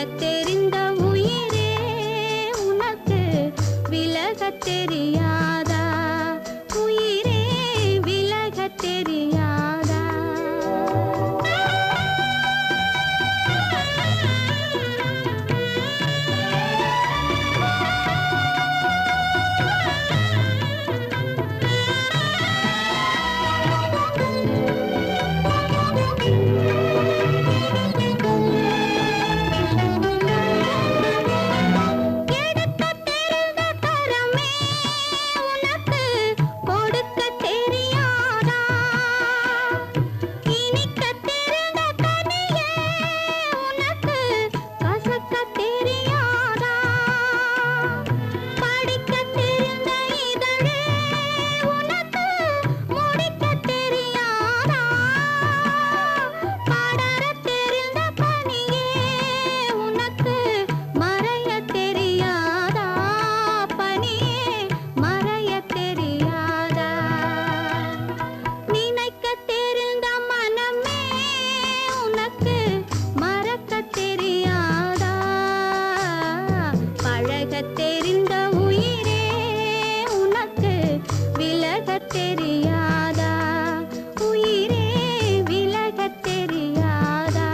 விலகத் தெரிந்த உயிரே உனக்கு விலகத் தெரியாதா? உயிரே விலகத் தெரியாதா? தெரிந்த உயிரே உனக்கு விலகத் தெரியாதா? உயிரே விலகத் தெரியாதா?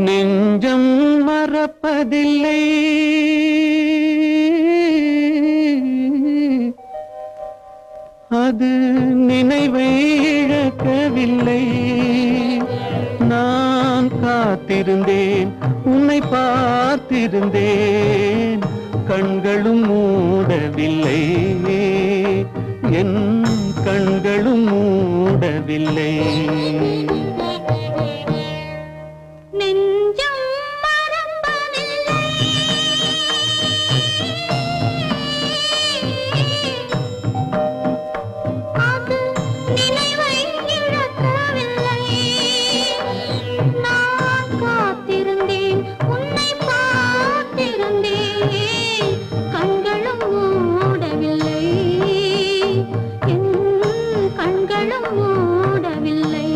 நெஞ்சம் மறப்பதில்லை, அது நினைவை இழக்கவில்லை. நான் காத்திருந்தேன், உன்னை பார்த்திருந்தேன், கண்களும் மூடவில்லை, என் கண்களும் மூடவில்லை. கண்களும் மூடவில்லை.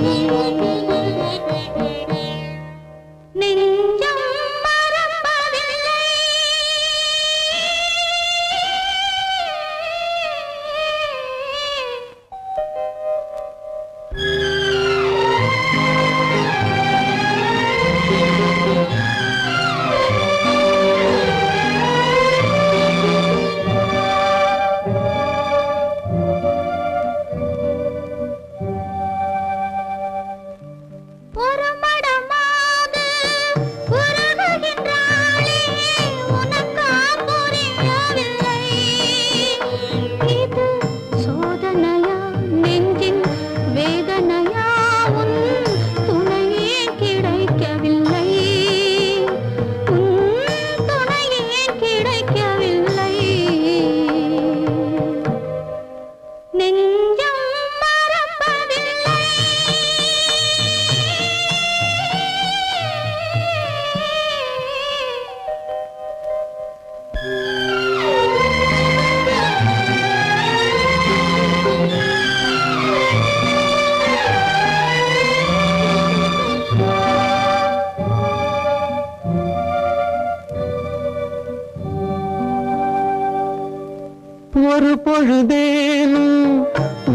ஒரு பொழுதேனும்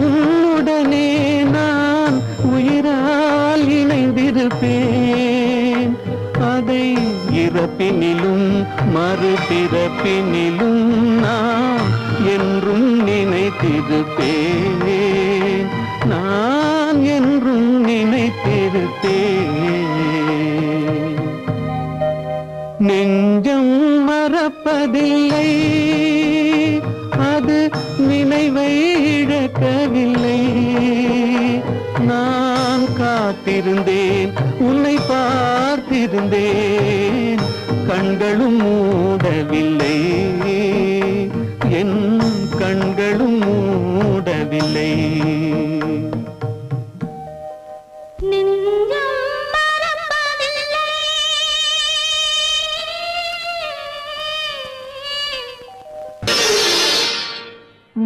உன்னுடனே நான் உயிரால் இணைந்திருப்பேன். அதை இறப்பினிலும் மறுபிறப்பினிலும் நான் என்றும் நினைத்திருப்பேன். நான் என்றும் நினைத்திருப்பேன். நெஞ்சம் மறப்பதில்லை, அது நினைவை இழக்கவில்லை. நான் காத்திருந்தேன், உன்னை பார்த்திருந்தேன், கண்களும் மூடவில்லை, என் கண்களும் மூடவில்லை.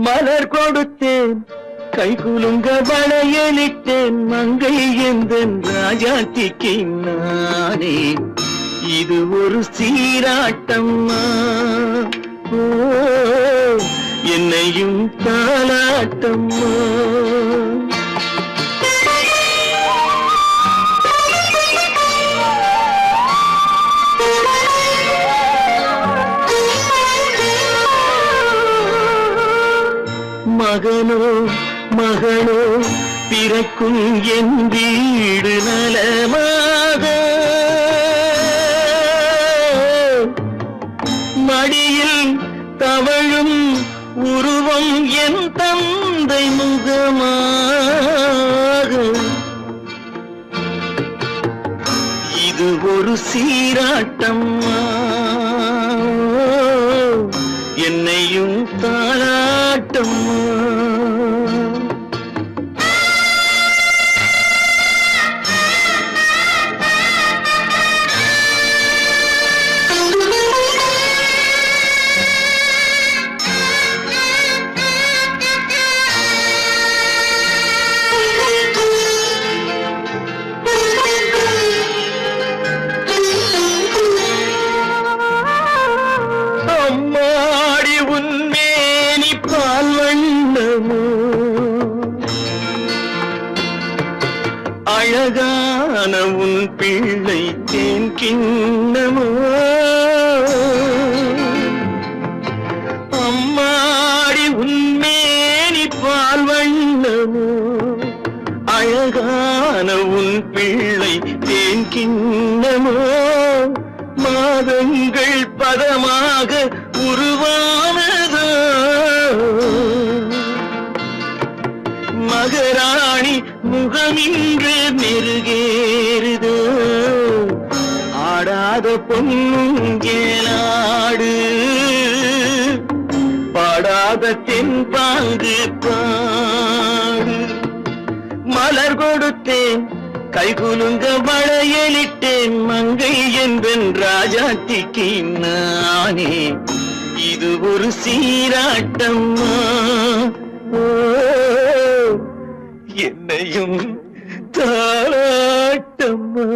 மலர் கொடுத்தேன், கை குலுங்க வளையலிட்டேன், மங்கை எந்தன் ராஜாத்திக்கு நானே. இது ஒரு சீராட்டம்மா, ஓ என்னையும் தாலாட்டம்மா. மகனோ மகளோ பிறக்கும் என் வீடு நலமாக, மடியில் தவழும் உருவம் என் தந்தை முகமாக. இது ஒரு சீராட்டம்மா, என்னையும் தாளாட்டம்மா. அழகான உன் பிள்ளை தேன் கிண்ணமோ, அம்மாடி உன்மேனி பால் வண்ணமோ. அழகான உன் பிள்ளை தேன் கிண்ணமோ, மாதங்கள் பதமாக உருவானதோ. மகராணி முகமின்று நெருகேறுதோ, ஆடாத பொன்னுங்கேலாடு, பாடாத தென்பாங்கு பாடு. மலர் கொடுத்தேன், கை குலுங்க வளையலிட்டேன், மங்கை என்பன் ராஜாத்திக்கு நானே. இது ஒரு சீராட்டம்மா, என்னையும் தாளாட்டம்மா.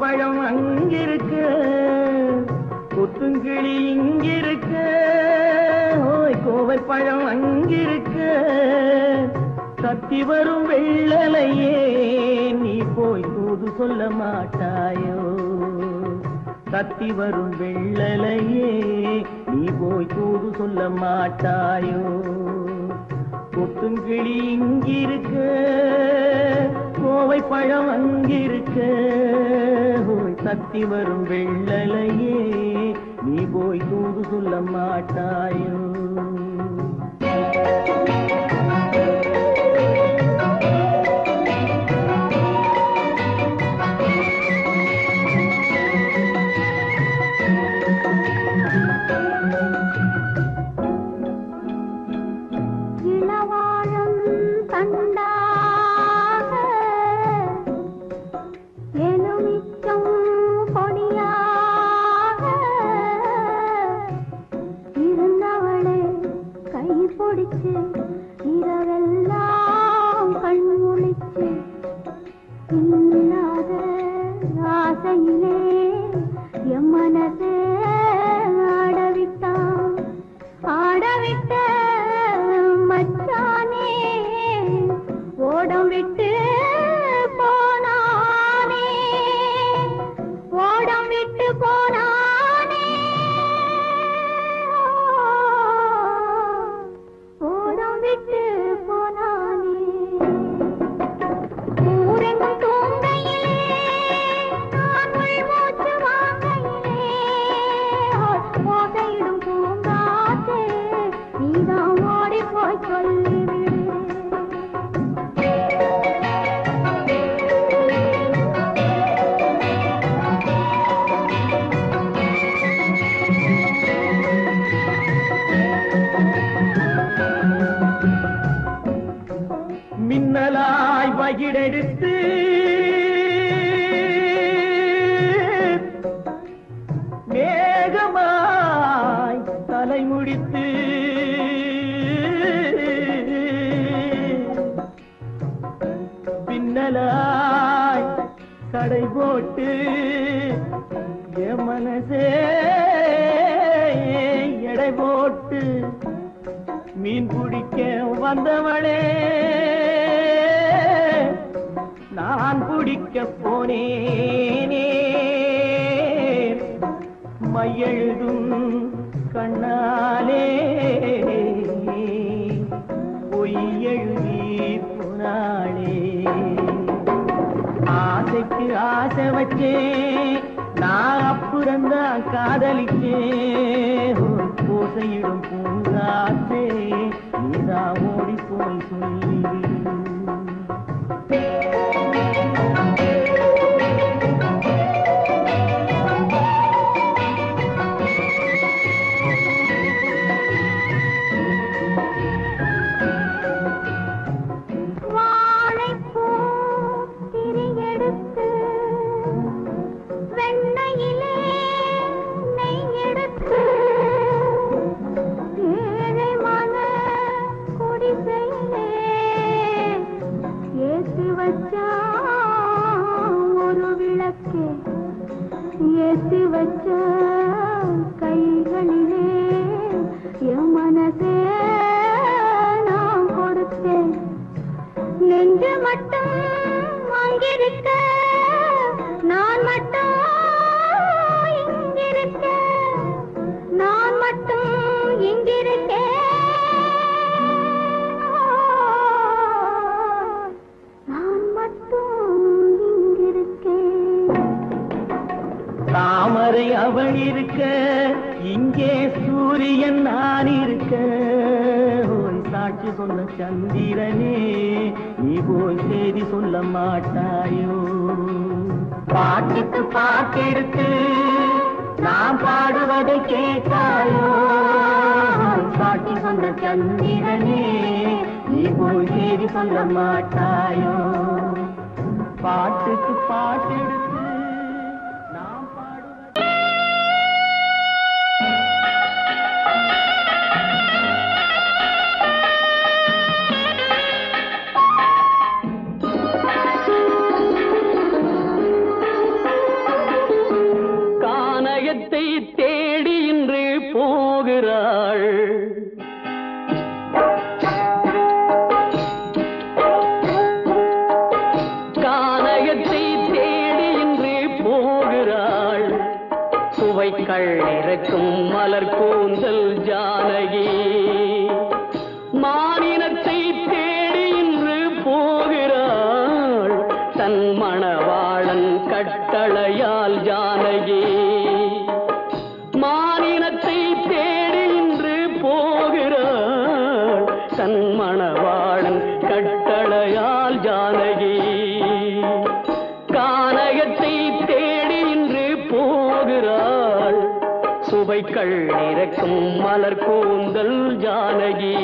பழம் அங்கிருக்க, கொத்துங்கிளி இங்கிருக்க, ஓய் கோவை பழம் அங்கிருக்க. தத்தி வரும் வெள்ளலையே நீ போய் தூது சொல்ல மாட்டாயோ. தத்தி வரும் வெள்ளலையே நீ போய் தூது சொல்ல மாட்டாயோ கொத்துங்கிளி இங்கிருக்க கோவை பழம் அங்கிருக்க தத்தி வரும் வெள்ளலையே நீ போய் தூது சொல்ல மாட்டாயோ இரவெல்லாம் கண்முழிச்சு இல்லாத ஆசையிலே என் மனசே ஆடவிட்ட மச்சானே ஓடம் விட்டு போனானே ஓடம் விட்டு போனானே ஓடம் விட்டு போனானே ஊரெங்கும் தூங்கையிலே நான் மூச்சு வாங்கையிலே ஓசையிடும் பூங்காற்றே நீதான் ஓடி போய் சொல்லிவிடு மின்னலாய் வகிடெடுத்து மேகமாய் தலைமுடித்து பின்னலாய் கடை போட்டு என் மனசே எடை போட்டு மீன் பிடிக்க வந்தவளே நான் பிடிக்க போனேனே மையெழுதும் கண்ணாலே பொய் எழுதி போனாளே ஆசைக்கு ஆசை வச்சேன் நான் அப்புறந்தான் காதலிச்சேன் பூசையிடும் பூங்காற்றே நீதான் ஓடி போய் சொல்லிவிடு ஒரு விளக்கே ஏற்றி வச்ச கைகளிலே என் மனசே நான் கொடுத்தேன் நெஞ்சு மட்டும் அங்கிருக்க நான் மட்டும் இங்கிருக்க நான் மட்டும் இங்கிருக்கேன் தாமரை அவள் இருக்க இங்கே சூரியன் நான் இருக்க ஒரு சாட்சி சொன்ன சந்திரனே நீ போய் செய்தி சொல்ல மாட்டாயோ பாட்டுக்கு பாட்டெடுத்து நான் பாடுவதை கேட்டாயோ சாட்சி சொன்ன சந்திரனே நீ போய் செய்தி சொல்ல மாட்டாயோ பாட்டுக்கு பாட்டெடுத்து தேடி இன்று போகிறாள் கானகத்தை தேடி இன்று போகிறாள் சுவைக்கள் இறக்கும் மலர் கூந்தல் ஜானகி மானினத்தை தேடி இன்று போகிறாள் தன் மணவாளன் கட்டளையால் ஜானகி மானினத்தை தேடி இன்று போகிறாள் தன் மணவாளன் கட்டளையால் ஜானகி கானகத்தை தேடி இன்று போகிறாள் சுவைக்கள் இறக்கும் மலர் கூந்தல் ஜானகி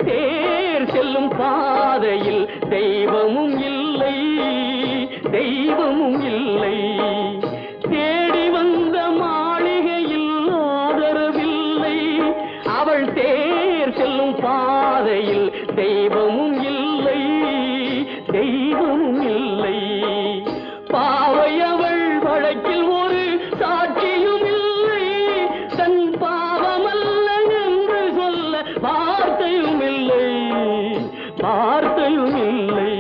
தேர் செல்லும் பாதையில் தெய்வமும் இல்லை தெய்வமும் இல்லை தேடி வந்த மாளிகையில் ஆதரவில்லை அவள் தேர் செல்லும் பாதையில் தெய்வமும் இல்லை தெய்வமும் இல்லை பாவை அவள் வழக்கில் ஒரு சாட்சியும் இல்லை தன் பாவமல்ல என்று சொல்ல வார்த்தையும் இல்லை வார்த்தையும் இல்லை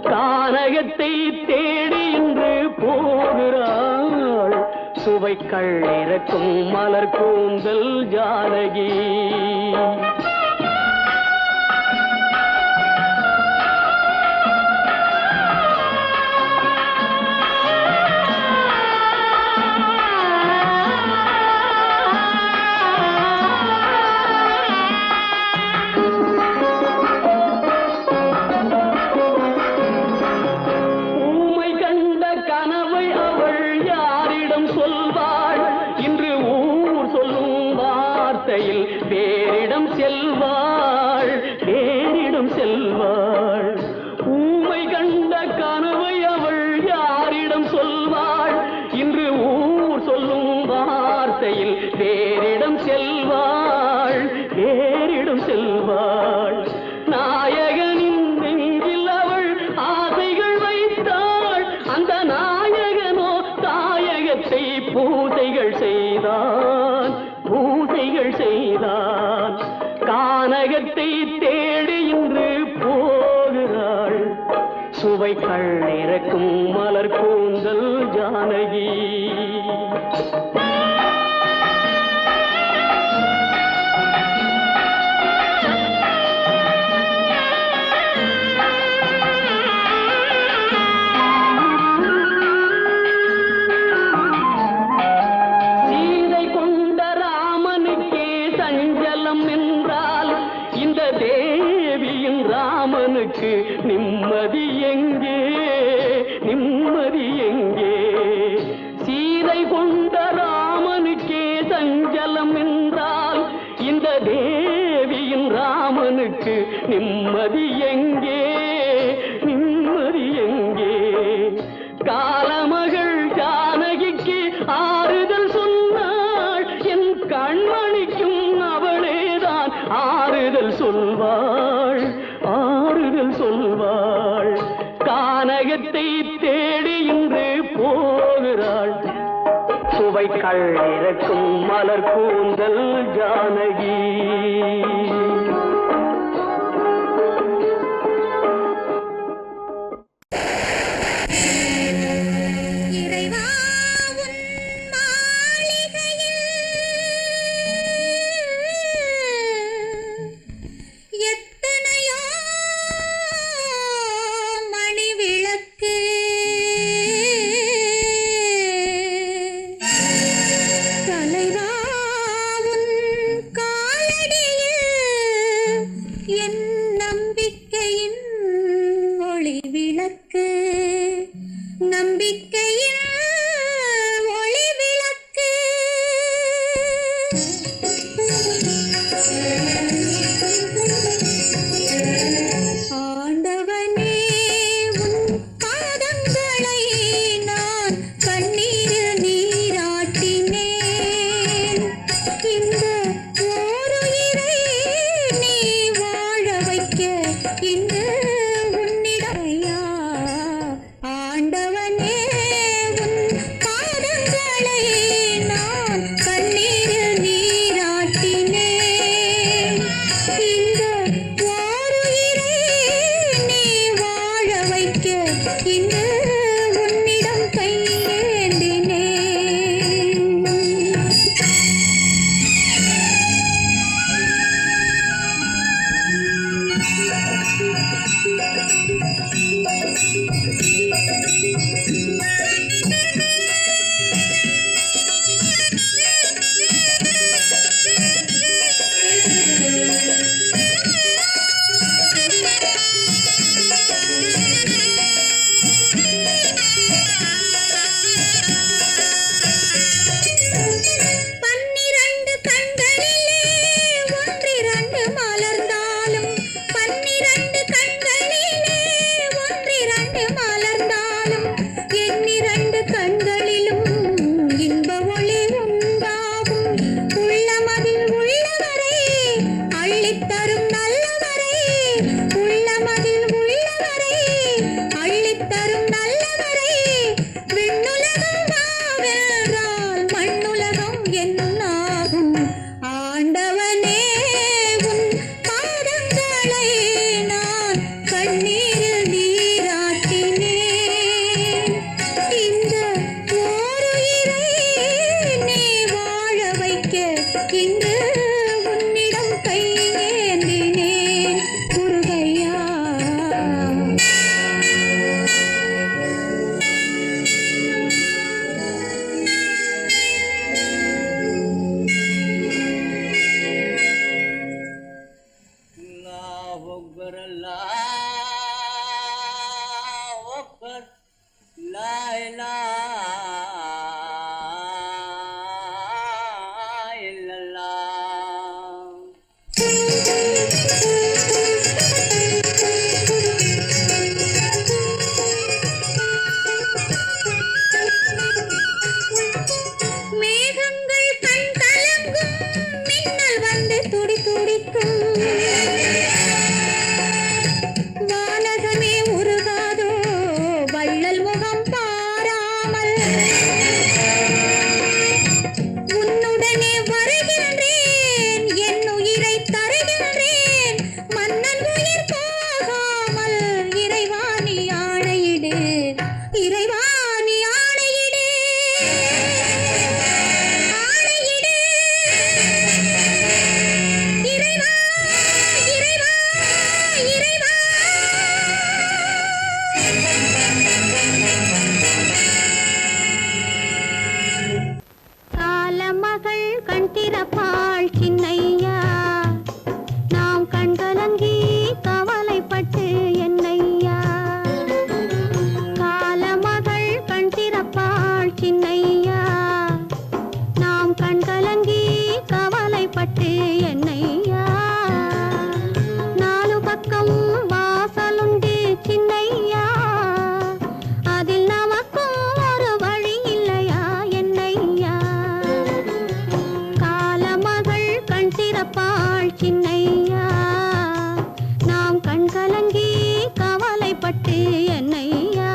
கானகத்தை தேடி இன்று போகிறாள் சுவைக்கள் இறக்கும் மலர் கூந்தல் ஜானகி வேறிடம் செல்வாள் வேறிடம் செல்வாள் ஊமை கண்ட கனவை அவள் யாரிடம் சொல்வாள் இன்று ஊர் சொல்லும் வார்த்தையில் வேறிடம் செல்வாள் வேறிடம் செல்வாள் நாயகனின் நெஞ்சில் அவள் ஆசைகள் வைத்தாள் அந்த நாயகனோ தாயகத்தை பூசைகள் செய்தான் பூசைகள் செய்தான் கானகத்தை தேடி இன்று போகிறாள் சுவைக்கள் இறக்கும் மலர் கூந்தல் ஜானகி ராமனுக்கு நிம்மதி எங்கே நிம்மதி எங்கே சீதை கொண்ட ராமனுக்கே சஞ்சலம் என்றால் இந்த தேவியின் ராமனுக்கு நிம்மதி எங்கே நிம்மதி எங்கே காலமகள் ஜானகிக்கு ஆறுதல் சொன்னாள் என் கண்மணிக்கும் அவளேதான் ஆறுதல் சொல்வாள் ஆறுதல் சொல்வாள் கானகத்தை தேடி இன்று போகிறாள் சுவைக்கள் இறக்கும் மலர் கூந்தல் ஜானகி இந்த ஓரு இன்று உன்னிடம் கையேந்தினேன் முருகையா. மேகங்கள் கண் கலங்கும், மின்னல் வந்து துடி துடிக்கும், வானகமே உருகாதோ வள்ளல் முகம் பாராமல். உன்னுடனே வருகின்றேன், என் உயிரை தருகின்றேன், மன்னன் உயிர் போகாமல். இறைவா நீ ஆணையிடு, இறைவா நீ ஆணையிடு, ஆணையிடு. இறைவா, இறைவா, இறைவா. காலமகள் கண் திறப்பாள் சின்னையா, நாம் கண்கலங்கி கவலைப்பட்டு என்னையா. காலமகள் கண் திறப்பாள் சின்னையா, நாம் கண்கலங்கி கவலைப்பட்டு என்னையா. நாலு பக்கம் வாசலுண்டு சின்னையா, அதில் நமக்கும் ஒரு வழி இல்லையா என்னையா. காலமகள் கண் திறப்பாள் சின்னையா, நாம் கண்கலங்கி கவலைப்பட்டு என்னையா.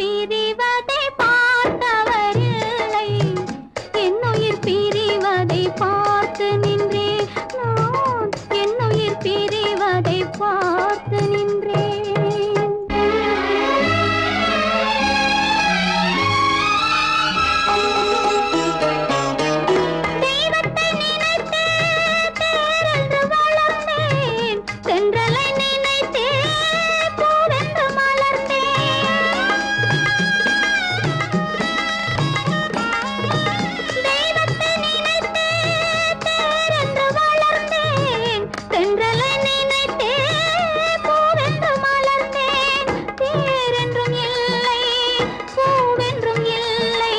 பிரிவதை பார்த்தவரில்லை, என்னுயிர் பிரிவதை பார்த்து நின்றேன் நான், என்னுயிர் பிரிவதை பார்த்து நின்றேன். தெய்வத்தை நினைத்தே தேரென்று வளர்ந்தேன், தென்றலை நினைத்தே பூவென்று மலர்ந்தேன். தெய்வத்தை நினைத்தே தேரென்று வளர்ந்தேன், தென்றலை நினைத்தே பூவென்று மலர்ந்தேன். தேரென்றும் இல்லை, பூவென்றும் இல்லை,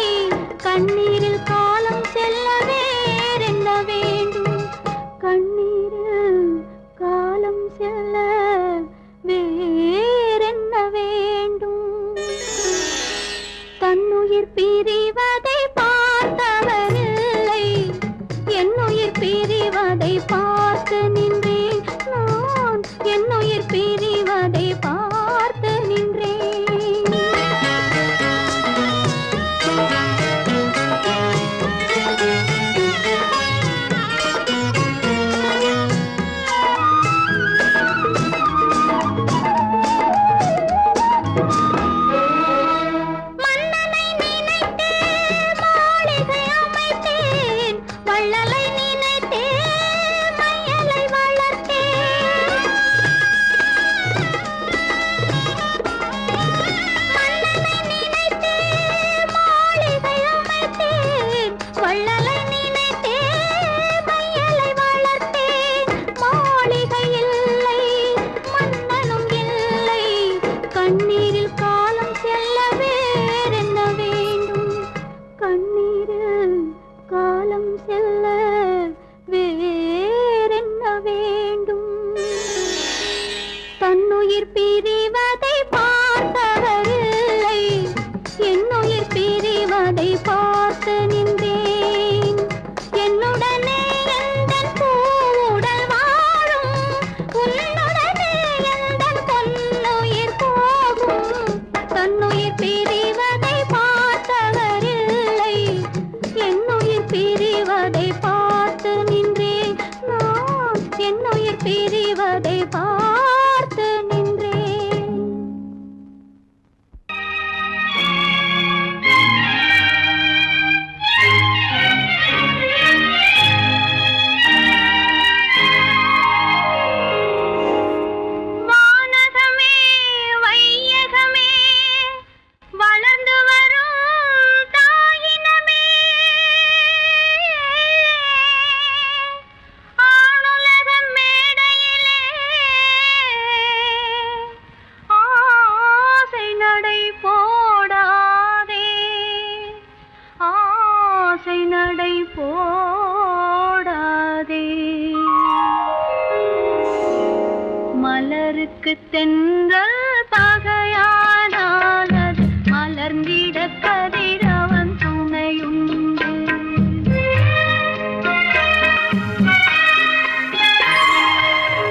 கண்ணீரில் காலம் செல்ல வேறென்ன வேண்டும், கண்ணீரில் காலம் செல்ல வேறென்ன வேண்டும். தன்னுயிர் பிரிவதை பார்த்தவரில்லை, என்னுயிர் பிரிவதை பார்த்து நின்றேன் நான், என்னுயிர் பிரிவதை பார்த்து நின்றேன். மன்னனை நினைத்தே மாளிகை அமைத்தேன், வள்ளலை நினைத்தே மையலை வளர்த்தேன். மன்னனை நினைத்தே மாளிகை அமைத்தேன், வள்ளலை நினைத்தே மையலை வளர்த்தேன். மாளிகை இல்லை, மன்னனும் இல்லை, கண்ணீரில் காலம் செல்ல வேறென்ன வேண்டும், கண்ணீரில் காலம் செல்ல வேறென்ன வேண்டும். தன்னுயிர் பிரிவதை பார்த்தவரில்லை, என்னுயிர் பிரிவதை பார்த்து நின்றேன். என்னுடனே எந்தன் பூவுடல் வாழும், உன்னுடனே எந்தன் பொன்னுயிர் போகும். தன்னுயிர் பிரிவதை பார்த்தவரில்லை, என்னுயிர் பிரிவதை பார்த்து நின்றேன் நான், என்னுயிர் பிரிவதை பார்த்து நின்றேன். வானகமே வையகமே வளர்ந்து வரும் தாயினமே, ஆணுலகம் மேடையிலே ஆசை நடை போடாதே, ஆசை நடை போடாதே. மலருக்கு தென்றல் பகையானால் அது மலர்ந்திட கதிரவன் துணையுண்டு.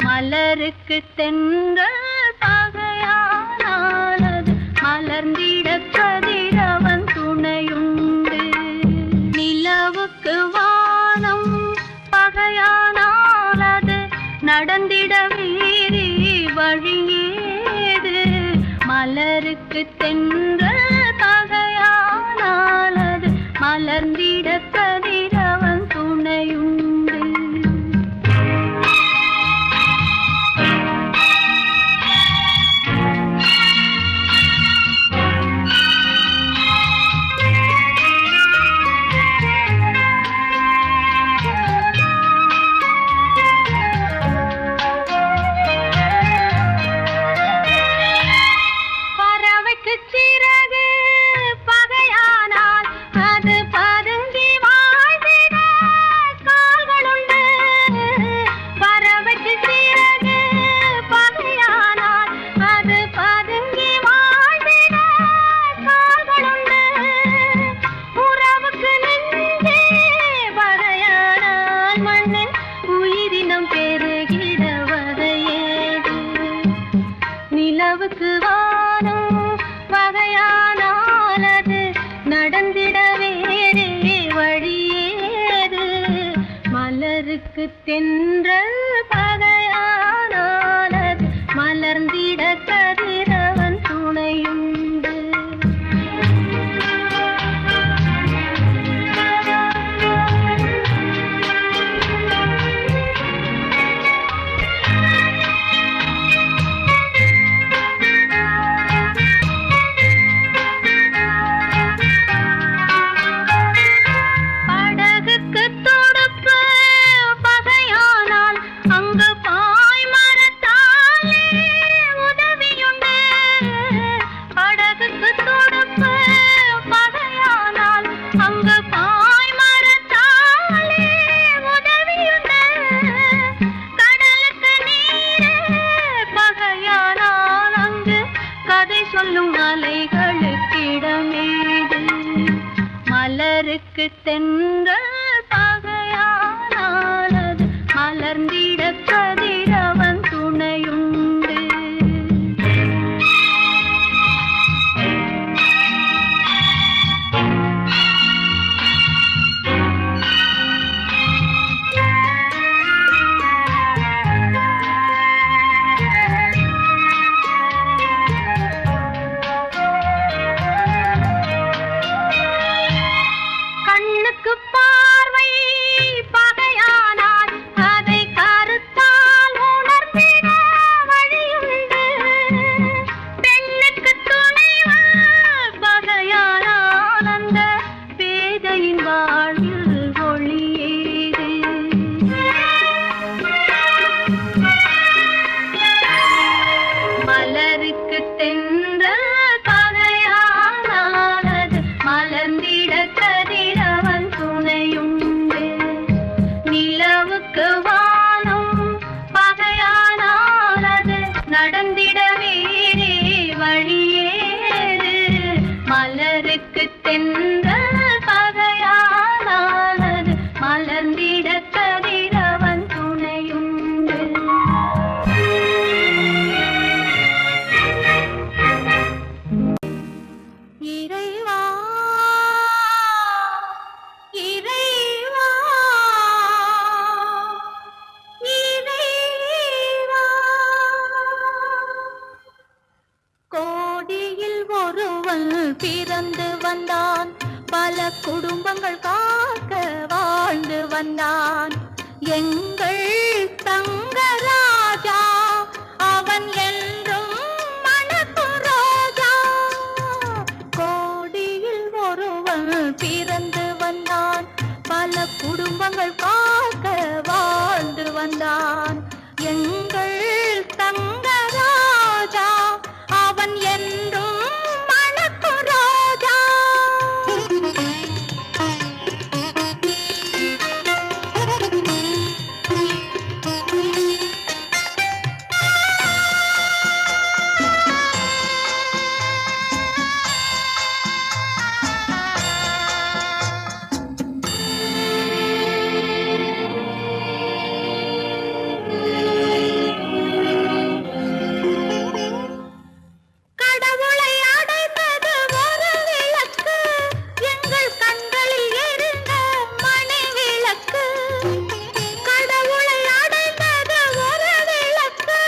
மலருக்கு தென்றல் பகையானால் அது மலர்ந்திட கதிரவன் துணையுண்டு. நிலவுக்கு வானம் பகையானால் அது நடந்திட வேறே வழியேது. மலருக்கு தென்றல் பகையானால் அது மலர்ந்திட கதிரவன் துணையுண்டு. தென்றல் பகையானானது மலர்ந்திட கதிரவன் துணையுண்டு. படகுக்கு தொடுப்பு பகையானால் அங்கு பாய் மரத்தாலே உதவியுண்டு. படகுக்கு தொடுப்பு பகையானால் அங்கு பாய் மரத்தாலே உதவியுண்டு. கடலுக்கு நீரே பகையானால் அங்கு கதை சொல்லும் அலைகளுக்கிடமேது. மலருக்கு தென்றல் பகையானானது மலர்ந்திட கதிரவன் துணையுண்டு. கண்ணுக்கு பார்வை பகையானால் அதை கருத்தால் உணர்ந்திட வழியுண்டு. பெண்ணுக்கு துணைவன் பகையானால் அந்த பேதையின் வாழ்வில் ஒளியேது. மலருக்கு தென்றல் பகையானானது மலர்ந்திட கதிரவன் துணையுண்டு. நிலவுக்கு வானம் பகையானானது நடந்திட வேறே வழியேது. மலருக்கு தென்றல் பகையானானது மலர்ந்திட கதிரவன் துணையுண்டு. இறைவா இறைவா இறைவா, கோடியில் ஒருவன் பிறந்து வந்தான், பல குடும்பங்கள் காக்க வாழ்ந்து வந்தான். எங்கள் தங்கராஜா அவன் என்றும் மணக்கும் ரோஜா. கோடியில் ஒருவன் பிறந்து வந்தான், பல குடும்பங்கள் காக்க வாழ்ந்து வந்தான். எங்கள் தங்கராஜா அவன் என்றும் மணக்கும் ரோஜா. கடவுளை அடைந்தது ஒரு விளக்கு, எங்கள் கண்களில் எரிந்த மணி விளக்கு. கடவுளை அடைந்தது ஒரு விளக்கு,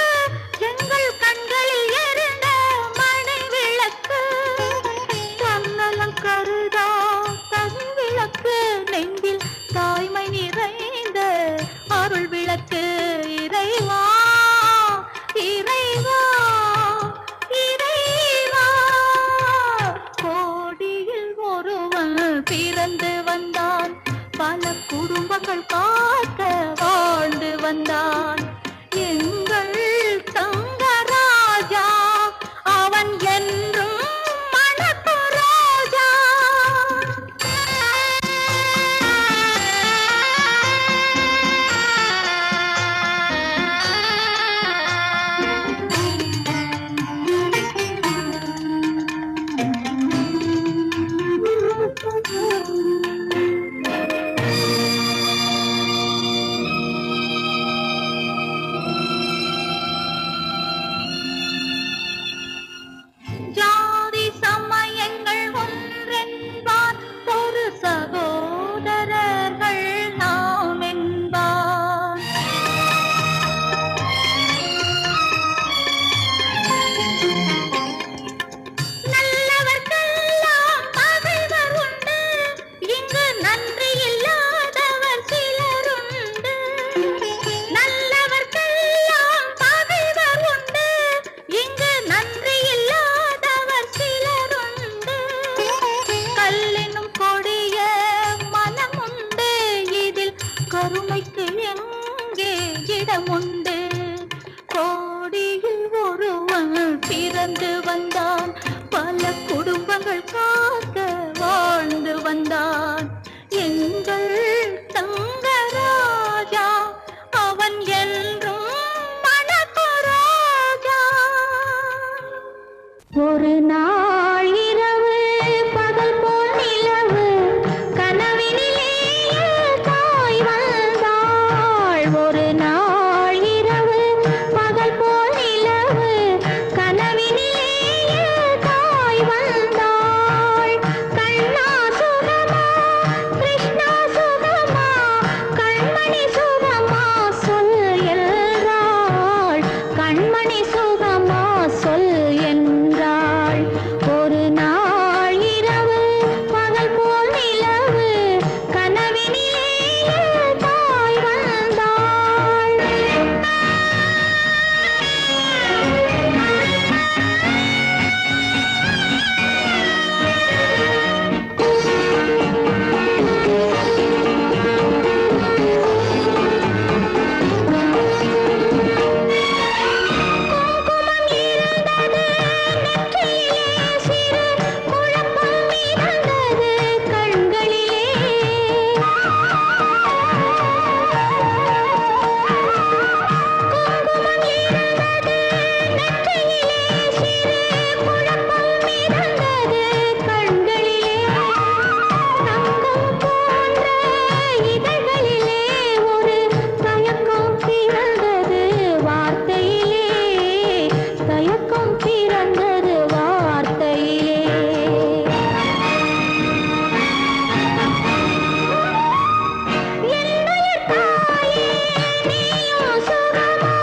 எங்கள் கண்களில் எரிந்த மணி விளக்கு. தன்னலம் கருதா தன் விளக்கு, நெஞ்சில் தாய்மை நிறைந்த அருள் விளக்கு. இறைவா இறைவா இறைவா, கோடியில் ஒருவன் பிறந்து வந்தான், பல குடும்பங்கள் காக்க வாழ்ந்து வந்தான். எங்கள் தங்கராஜா அவன் என்றும் மணக்கும் ரோஜா. வந்தான் எங்கள் தங்கராஜா, அவன் என்றும் மணக்கு ராஜா. ஒரு நாள் இரவு பகல் போல் நிலவு கனவினிலே தாய் வந்தாள். ஒரு நாள் இரவு பகல் போல் நிலவு கனவினிலே தாய் வந்தாள். கண்ணா சுகமா கிருஷ்ணா சுகமா கண்மணி சுகமா சொல் என்றாள். கண்மணி சுகமா சொல் என்றாள். ஒரு நாள் இரவு பகல் போல் நிலவு கனவினிலே தாய் வந்தாள். குங்குமம் இருந்தது நெற்றியிலே, சிறு குழப்பம் மிதந்தது கண்களிலே. குங்குமம் இருந்தது நெற்றியிலே, சிறு குழப்பம் மிதந்தது கண்களிலே. தங்கம் போன்ற இதழ்களிலே ஒரு தயக்கம் பிறந்தது வார்த்தையிலே. தயக்கம் பிறந்தது வார்த்தையிலே. என்னுயிர் தாயே நீயும் சுகமா,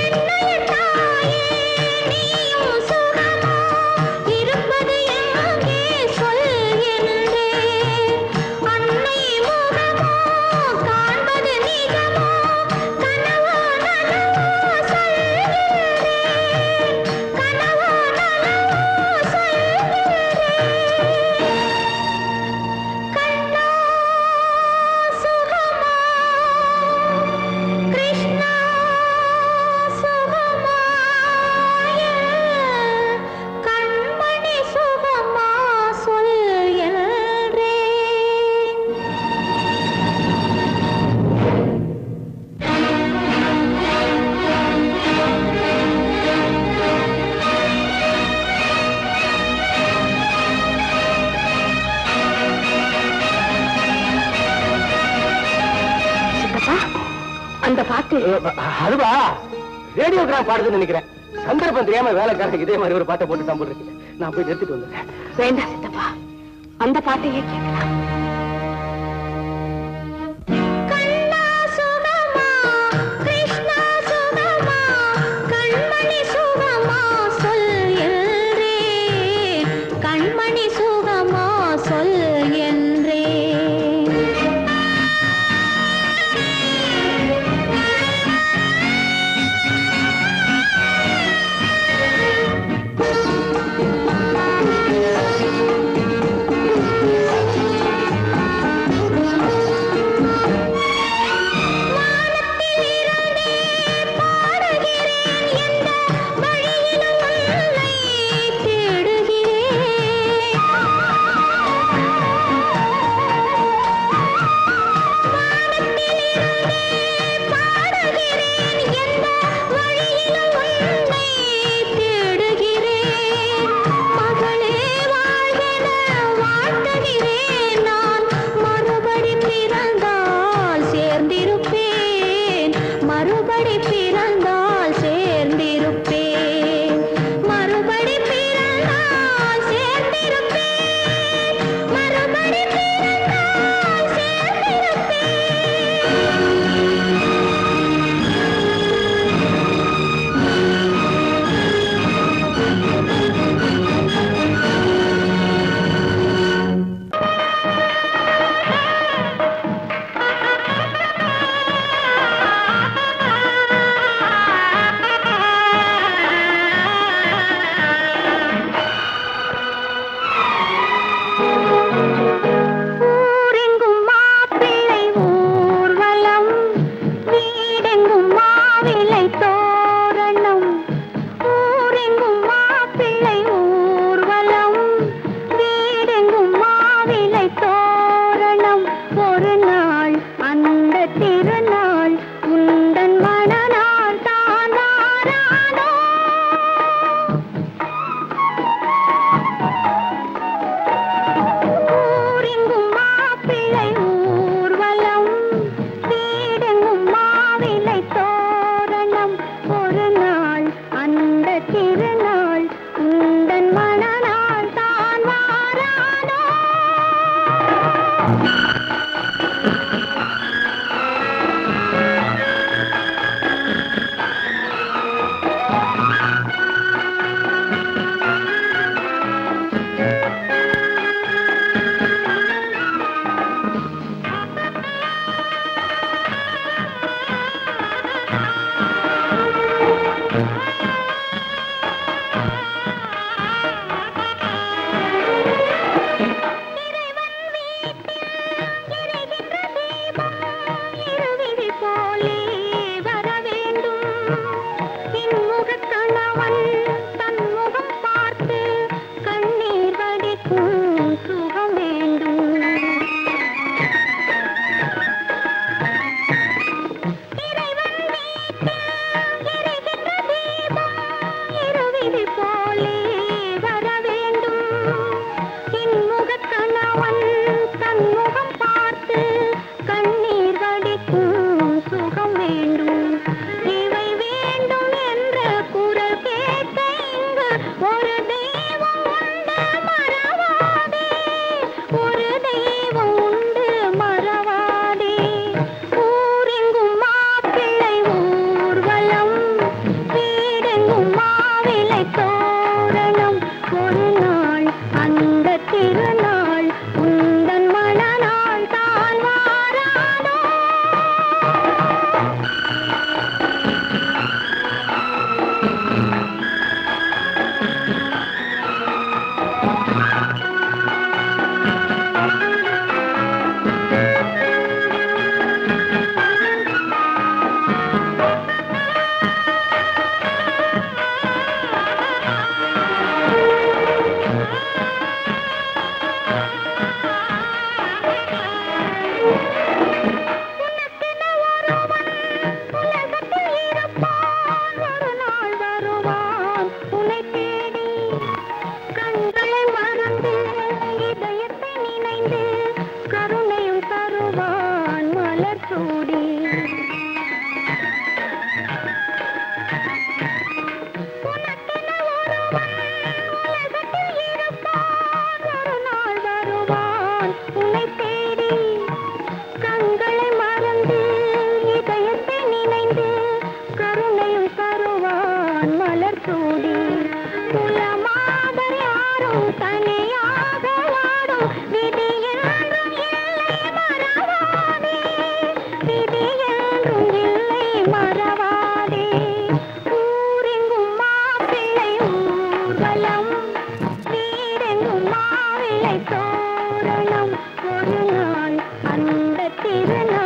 என்னுயிர் தாயே நீயும் சுகமா, இருப்பது எங்கே சொல் என்றேன். அன்னை முகமோ காண்பது நிஜமோ, கனவோ நனவோ சொல்கிறேன். கனவோ நனவோ சொல்கிறேன். கண்ணா சுகமா கிருஷ்ணா சுகமா கண்மணி சுகமா சொல் என்றேன். அந்த பாட்டு அதுவா ரேடியோகிராம் பாடுதுன்னு நினைக்கிறேன். சந்தர்ப்பம் தெரியாம வேலைக்காரனுக்கு இதே மாதிரி ஒரு பாட்டை போட்டு தான் போட்டுருக்கு. நான் போய் நிறுத்திட்டு வந்துடுறேன். வேண்டாம் சித்தப்பா, அந்த பாட்டையே கேட்கலாம். கண்ணா சுகமா கிருஷ்ணா சுகமா கண்மணி சுகமா சொல் என்றேன். கண்மணி சுகமா சொல் என்றேன். திருநாள் உந்தன் மணநாள் தான் வாரானோ. இருவிழி போலே வர வேண்டும் இன்முகக் கணவன் தன் முகம் பார்த்து கண்ணீர் வடிக்கும் சுகம் வேண்டும். இறைவன் வீட்டில் எரிகின்ற தீபம் இருவிழி போலே வர வேண்டும் இன்முகக் கணவன் தன் முகம் பார்த்து கண்ணீர் வடிக்கும் சுகம் வேண்டும். இவை வேண்டும் என்ற குரல் கேட்க இங்கு ஒரு தெய்வம் உண்டு மறவாதே. ஒரு தெய்வம் உண்டு மறவாதே. ஊரெங்கும் மாப்பிள்ளை ஊர்வலம் வீடெங்கும் மாவிலை தோரணம். ஒரு நாள் அந்த திருநாள் உந்தன் மணநாள் தான் வாரானோ. உலகத்தில் இருப்பான் ஒரு நாள் வருவான் உன்னை தேடி. கண்களை மறந்து இதயத்தை நினைந்து கருணையும் தருவான் மலர் சூடி. உனக்கென ஒருவன் உலகத்தில் இருப்பான் ஒரு நாள் வருவான் உன்னை தேடி. கண்களை மறந்து இதயத்தை நினைந்து கருணையும் தருவான் மலர் சூடி. குலமாதர் யாரும் தனியாக வாடும் விதி என்றும் இல்லை மறவாதே. விதி என்றும் இல்லை மறவாதே. ஊரெங்கும் மாப்பிள்ளை ஊர்வலம் வீடெங்கும் மாவிலை தோரணம். ஒரு நாள் அந்த திருநாள்